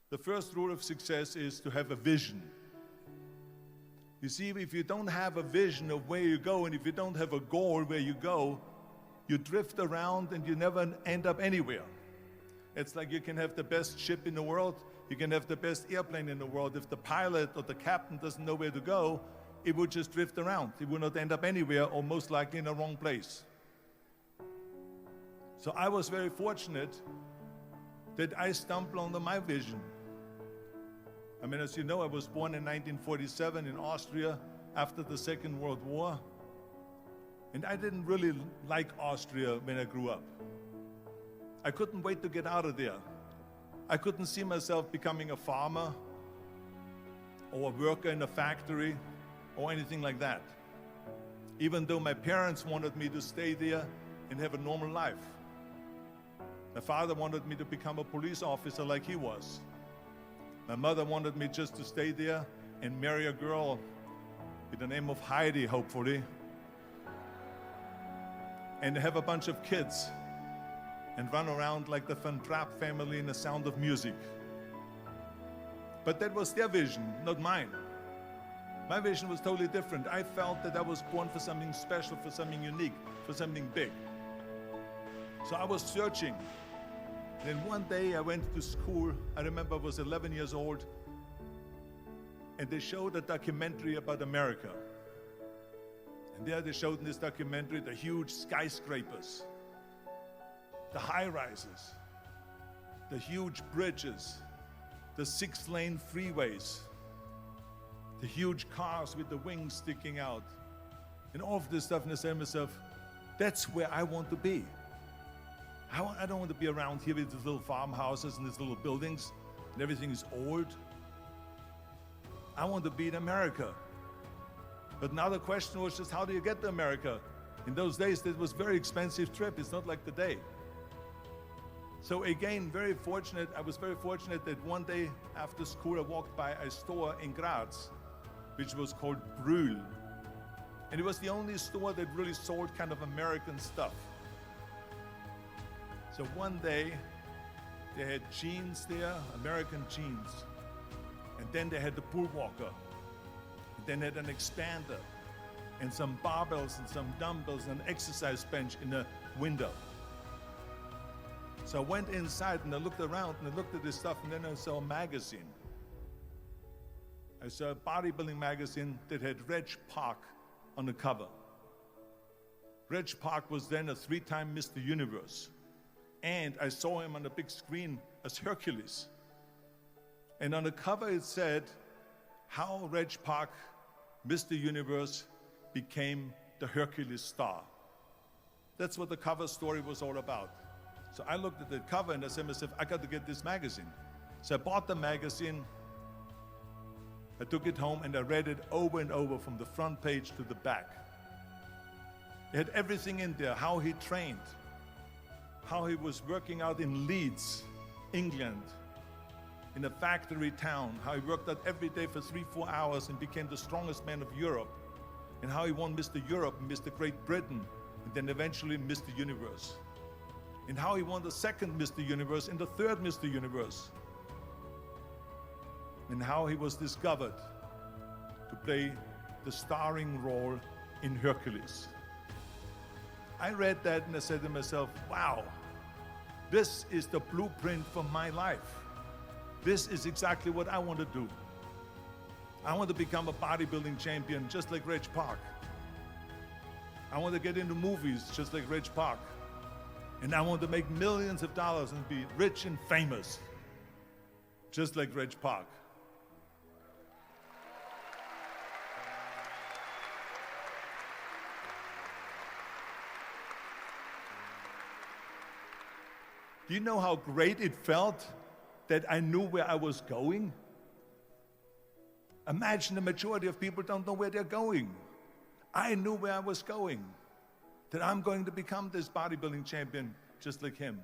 The first rule of success is to have a vision. You see, if you don't have a vision of where you go, and if you don't have a goal where you go, you drift around and you never end up anywhere. It's like you can have the best ship in the world, you can have the best airplane in the world. If the pilot or the captain doesn't know where to go, it would just drift around. It would not end up anywhere, or most likely in the wrong place. So I was very fortunate that I stumbled onto my vision. I mean, as you know, I was born in 1947 in Austria after the Second World War. And I didn't really like Austria when I grew up. I couldn't wait to get out of there. I couldn't see myself becoming a farmer or a worker in a factory or anything like that, even though my parents wanted me to stay there and have a normal life. My father wanted me to become a police officer like he was. My mother wanted me just to stay there and marry a girl with the name of Heidi, hopefully, and have a bunch of kids and run around like the Van Trapp family in The Sound of Music. But that was their vision, not mine. My vision was totally different. I felt that I was born for something special, for something unique, for something big. So I was searching. And then one day I went to school. I remember I was 11 years old, and they showed a documentary about America. And there they showed in this documentary the huge skyscrapers, the high-rises, the huge bridges, the 6-lane freeways, the huge cars with the wings sticking out, and all of this stuff. And I said to myself, that's where I want to be. I don't want to be around here with these little farmhouses and these little buildings and everything is old. I want to be in America. But now the question was just, how do you get to America? In those days, it was a very expensive trip. It's not like today. So again, I was very fortunate that one day after school, I walked by a store in Graz, which was called Brühl. And it was the only store that really sold kind of American stuff. So one day, they had jeans there, American jeans. And then they had the pool walker. And then they had an expander and some barbells and some dumbbells and an exercise bench in the window. So I went inside and I looked around and I looked at this stuff, and then I saw a magazine. I saw a bodybuilding magazine that had Reg Park on the cover. Reg Park was then a 3-time Mr. Universe. And I saw him on the big screen as Hercules. And on the cover it said, how Reg Park, Mr. Universe, became the Hercules star. That's what the cover story was all about. So I looked at the cover and I said to myself, I got to get this magazine. So I bought the magazine, I took it home and I read it over and over from the front page to the back. It had everything in there, how he trained, how he was working out in Leeds, England, in a factory town, how he worked out every day for 3-4 hours and became the strongest man of Europe, and how he won Mr. Europe and Mr. Great Britain, and then eventually Mr. Universe, and how he won the second Mr. Universe and the third Mr. Universe, and how he was discovered to play the starring role in Hercules. I read that and I said to myself, wow, this is the blueprint for my life. This is exactly what I want to do. I want to become a bodybuilding champion just like Reg Park. I want to get into movies just like Reg Park. And I want to make millions of dollars and be rich and famous just like Reg Park. Do you know how great it felt that I knew where I was going? Imagine the majority of people don't know where they're going. I knew where I was going, that I'm going to become this bodybuilding champion just like him.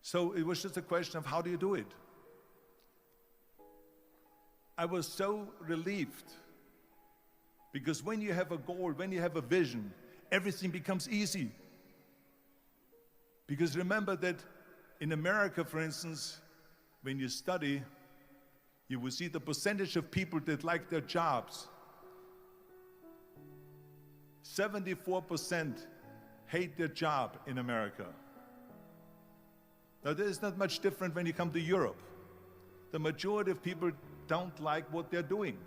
So it was just a question of how do you do it? I was so relieved, because when you have a goal, when you have a vision, everything becomes easy. Because remember that in America, for instance, when you study, you will see the percentage of people that like their jobs. 74% hate their job in America. Now, there's not much different when you come to Europe. The majority of people don't like what they're doing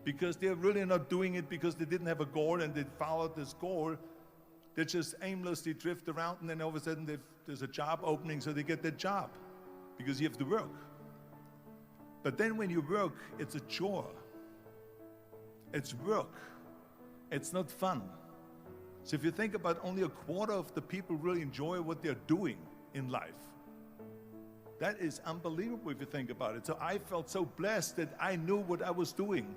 because they're really not doing it because they didn't have a goal and they followed this goal. They just aimlessly drift around, and then all of a sudden there's a job opening, so they get that job because you have to work. But then when you work, it's a chore. It's work. It's not fun. So if you think about, only a quarter of the people really enjoy what they're doing in life. That is unbelievable if you think about it. So I felt so blessed that I knew what I was doing.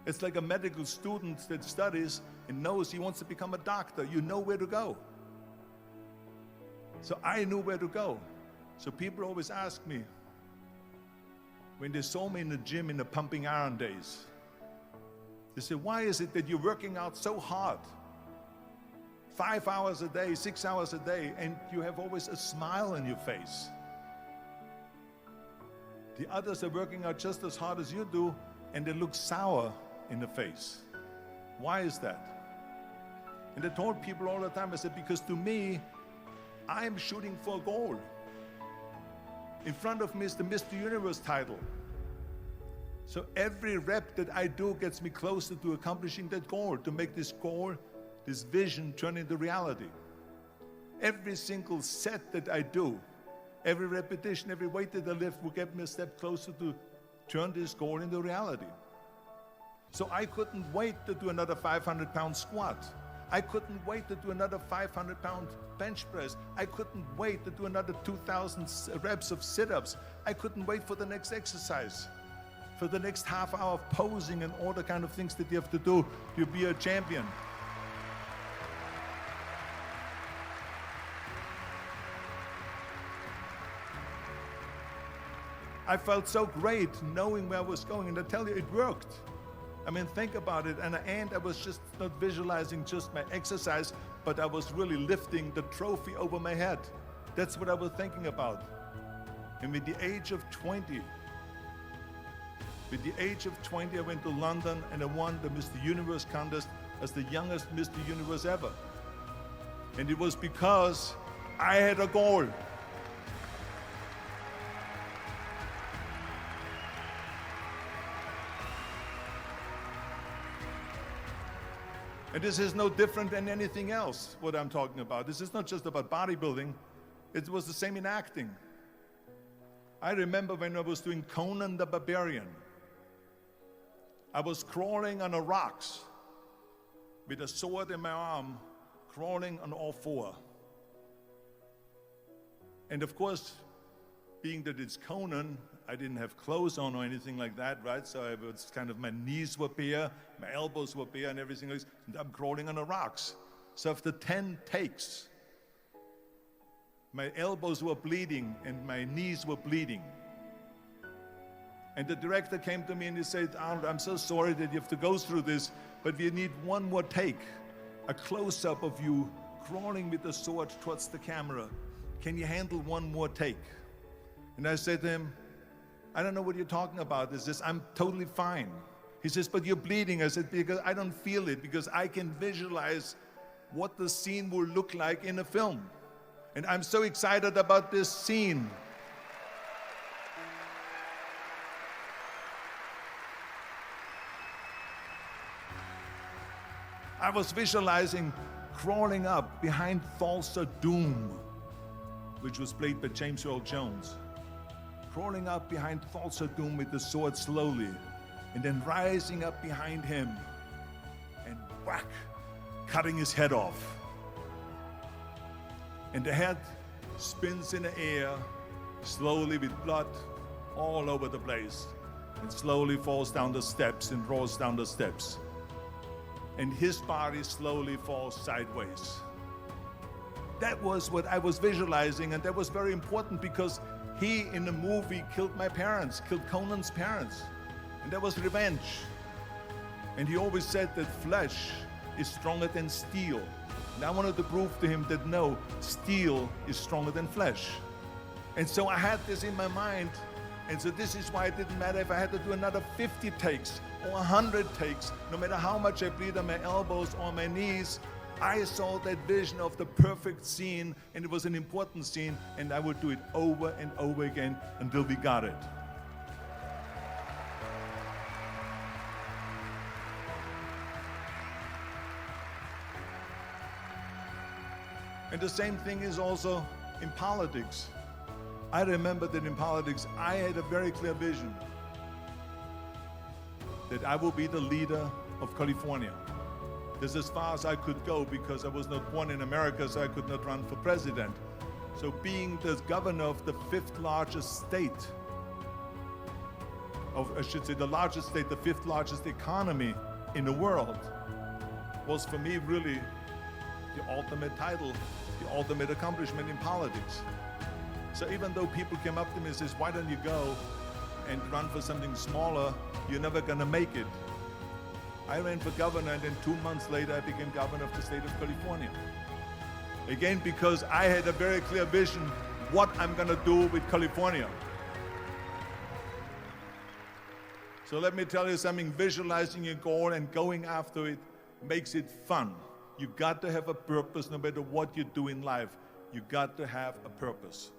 It's like a medical student that studies and knows he wants to become a doctor. You know where to go. So I knew where to go. So people always ask me, when they saw me in the gym in the pumping iron days, they say, why is it that you're working out so hard? 5 hours a day, 6 hours a day, and you have always a smile on your face. The others are working out just as hard as you do, and they look sour in the face. Why is that? And I told people all the time, I said, because to me, I'm shooting for a goal. In front of me is the Mr. Universe title. So every rep that I do gets me closer to accomplishing that goal, to make this goal, this vision, turn into reality. Every single set that I do, every repetition, every weight that I lift will get me a step closer to turn this goal into reality. So I couldn't wait to do another 500-pound squat. I couldn't wait to do another 500-pound bench press. I couldn't wait to do another 2,000 reps of sit-ups. I couldn't wait for the next exercise, for the next half hour of posing and all the kind of things that you have to do to be a champion. I felt so great knowing where I was going, and I tell you, it worked. I mean, think about it. And I was just not visualizing just my exercise, but I was really lifting the trophy over my head. That's what I was thinking about. And with the age of 20, I went to London and I won the Mr. Universe contest as the youngest Mr. Universe ever. And it was because I had a goal. And this is no different than anything else, what I'm talking about. This is not just about bodybuilding. It was the same in acting. I remember when I was doing Conan the Barbarian. I was crawling on the rocks with a sword in my arm, crawling on all four. And of course, being that it's Conan, I didn't have clothes on or anything like that, right? So I was kind of, my knees were bare, my elbows were bare and everything else, and I'm crawling on the rocks. So after 10 takes, my elbows were bleeding and my knees were bleeding. And the director came to me and he said, Arnold, I'm so sorry that you have to go through this, but we need one more take, a close-up of you crawling with the sword towards the camera. Can you handle one more take? And I said to him, I don't know what you're talking about. He says, I'm totally fine. He says, but you're bleeding. I said, because I don't feel it, because I can visualize what the scene will look like in a film. And I'm so excited about this scene. I was visualizing crawling up behind Thulsa Doom, which was played by James Earl Jones. Crawling up behind Thulsa Doom with the sword slowly, and then rising up behind him and whack, cutting his head off. And the head spins in the air, slowly with blood all over the place, and slowly falls down the steps and rolls down the steps. And his body slowly falls sideways. That was what I was visualizing, and that was very important because he, in the movie, killed my parents, killed Conan's parents. And that was revenge. And he always said that flesh is stronger than steel. And I wanted to prove to him that no, steel is stronger than flesh. And so I had this in my mind. And so this is why it didn't matter if I had to do another 50 takes or 100 takes, no matter how much I bleed on my elbows or my knees. I saw that vision of the perfect scene, and it was an important scene, and I would do it over and over again until we got it. And the same thing is also in politics. I remember that in politics, I had a very clear vision that I will be the leader of California. This is as far as I could go because I was not born in America, so I could not run for president. So being the governor of the fifth largest state, I should say the largest state, the fifth largest economy in the world, was for me really the ultimate title, the ultimate accomplishment in politics. So even though people came up to me and says, why don't you go and run for something smaller, you're never gonna make it. I ran for governor, and then 2 months later I became governor of the state of California. Again, because I had a very clear vision what I'm gonna do with California. So let me tell you something, visualizing your goal and going after it makes it fun. You got to have a purpose no matter what you do in life. You got to have a purpose.